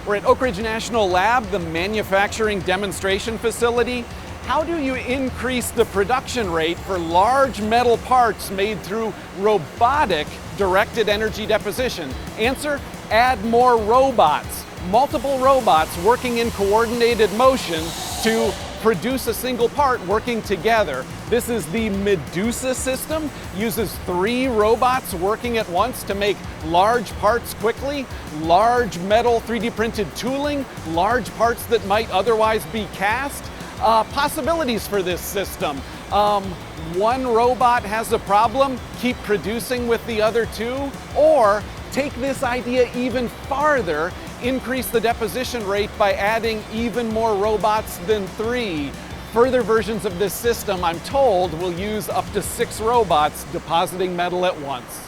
We're at Oak Ridge National Lab, the manufacturing demonstration facility. How do you increase the production rate for large metal parts made through robotic directed energy deposition? Answer, add more robots. Multiple robots working in coordinated motion to produce a single part working together. This is the Medusa system. Uses 3 robots working at once to make large parts quickly, large metal 3D printed tooling, large parts that might otherwise be cast. Possibilities for this system. One robot has a problem, keep producing with the other 2, or take this idea even farther, increase the deposition rate by adding even more robots than 3. Further versions of this system, I'm told, will use up to 6 robots depositing metal at once.